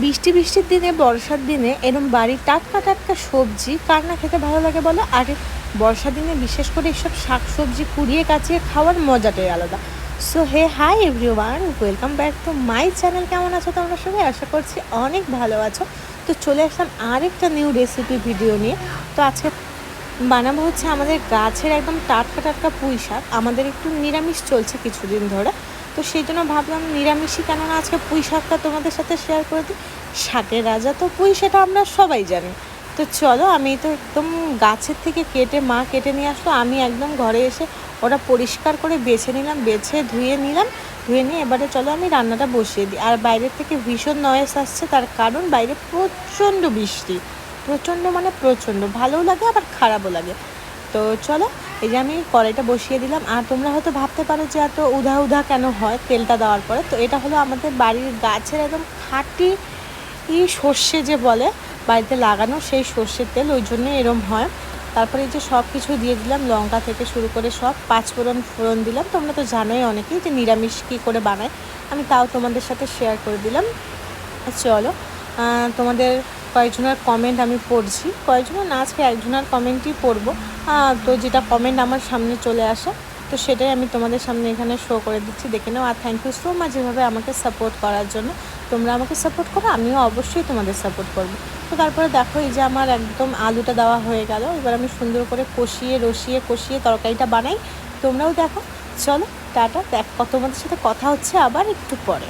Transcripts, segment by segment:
বৃষ্টির দিনে, বর্ষার দিনে এরম বাড়ির টাটকা টাটকা সবজি কার না খেতে ভালো লাগে বলো? আর বর্ষার দিনে বিশেষ করে এসব শাক সবজি কুড়িয়ে কাচিয়ে খাওয়ার মজাটাই আলাদা। So hi everyone, welcome back to my channel. কেমন আছো তোমরা সবাই? আশা করছি অনেক ভালো আছো। তো চলে আসলাম আরেকটা নিউ রেসিপি ভিডিও নিয়ে। তো আজকে বানাবো হচ্ছে আমাদের গাছের একদম টাটকা টাটকা পুঁই শাক। আমাদের একটু নিরামিষ চলছে কিছুদিন ধরে, তো সেই জন্য ভাবলাম নিরামিষই কেননা আজকে পুঁই শাকটা তোমাদের সাথে শেয়ার করে দিই। শাকের রাজা তো পুঁই, সেটা আমরা সবাই জানি। তো চলো, আমি তো একদম গাছের থেকে মা কেটে নিয়ে আসলো, আমি একদম ঘরে এসে ওটা পরিষ্কার করে বেছে নিলাম, বেছে ধুয়ে নিলাম। ধুয়ে নিয়ে এবারে চলো আমি রান্নাটা বসিয়ে দিই। আর বাইরের থেকে ভীষণ নয়েস আসছে, তার কারণ বাইরে প্রচণ্ড বৃষ্টি। প্রচণ্ড মানে প্রচণ্ড, ভালোও লাগে আবার খারাপও লাগে। তো চলো, এই যে আমি কড়াইটা বসিয়ে দিলাম। আর তোমরা হয়তো ভাবতে পারো যে এত উধা উধা কেন হয় তেলটা দেওয়ার পরে। তো এটা হলো আমাদের বাড়ির গাছের একদম খাঁটি সর্ষে যে বলে, বাড়িতে লাগানো সেই সর্ষের তেল, ওই জন্য এরম হয়। তারপরে এই যে সব কিছু দিয়ে দিলাম, লঙ্কা থেকে শুরু করে সব, ফোড়ন দিলাম। তোমরা তো জানোই অনেকেই যে নিরামিষ কী করে বানায়, আমি তাও তোমাদের সাথে শেয়ার করে দিলাম। চলো, তোমাদের কয়েকজনের কমেন্ট আমি পড়ছি, কয়েকজনের না, আজকে একজনের কমেন্টই পড়বো। তো যেটা কমেন্ট আমার সামনে চলে আসে, তো সেটাই আমি তোমাদের সামনে এখানে শো করে দিচ্ছি, দেখে নাও। আর থ্যাংক ইউ সো মাচ এভাবে আমাকে সাপোর্ট করার জন্য। তোমরা আমাকে সাপোর্ট করো, আমিও অবশ্যই তোমাদের সাপোর্ট করবো। তো তারপরে দেখো, এই যে আমার একদম আলুটা দেওয়া হয়ে গেল। এবার আমি সুন্দর করে কষিয়ে তরকারিটা বানাই। তোমরাও দেখো। চলো, টাটা। তোমাদের সাথে কথা হচ্ছে আবার একটু পরে।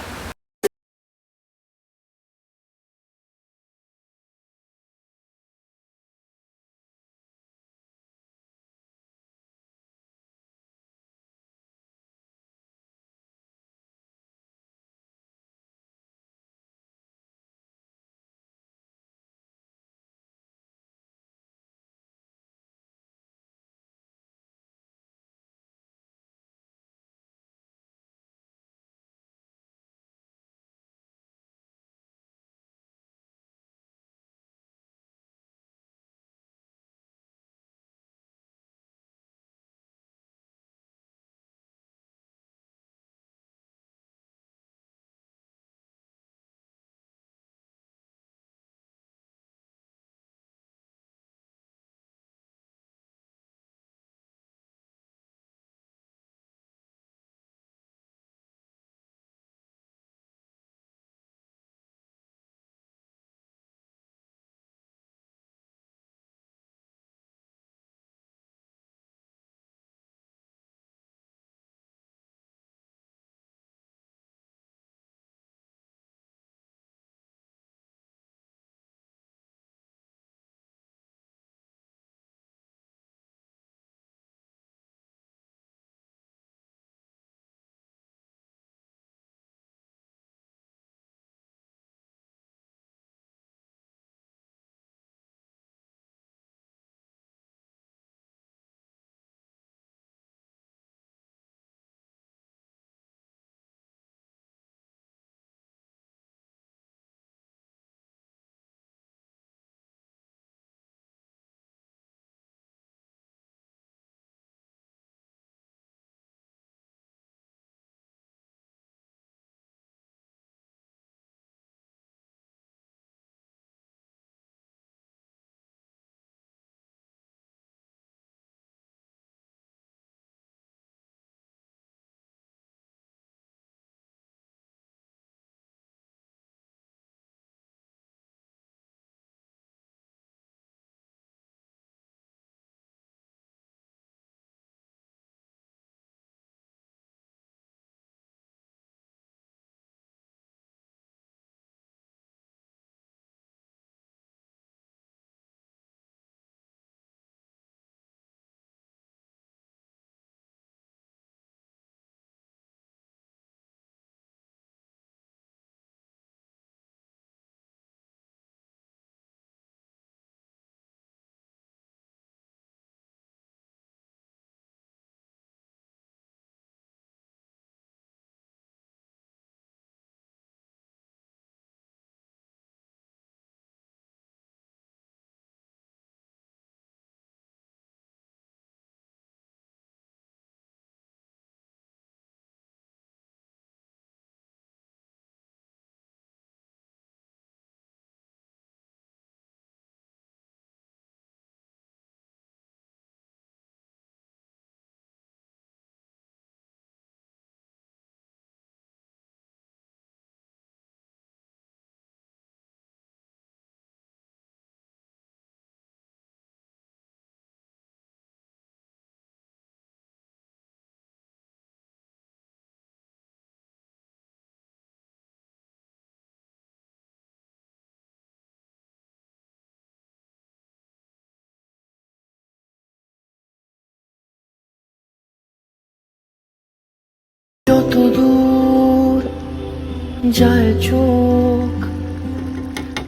যায় চোখ,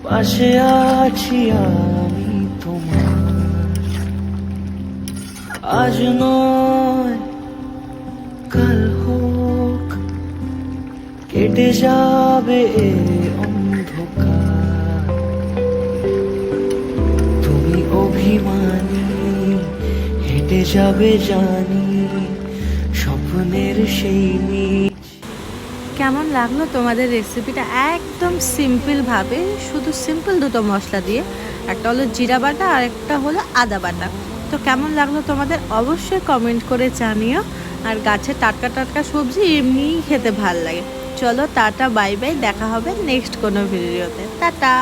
পাশে আছি আমি তোমার। আজ নয় কাল হোক, কেটে যাবে এ অন্ধকার। তুমি অভিমানী, হেঁটে যাবে জানি স্বপ্নের সেই নিচ। কেমন লাগলো তোমাদের রেসিপিটা? একদম সিম্পলভাবে, শুধু সিম্পল দুটো মশলা দিয়ে, একটা হলো জিরা বাটা আর একটা হলো আদা বাটা। তো কেমন লাগলো তোমাদের অবশ্যই কমেন্ট করে জানিও। আর গাছের টাটকা টাটকা সবজি এমনিই খেতে ভাল লাগে। চলো টাটা, বাই বাই, দেখা হবে নেক্সট কোনো ভিডিওতে। টাটা।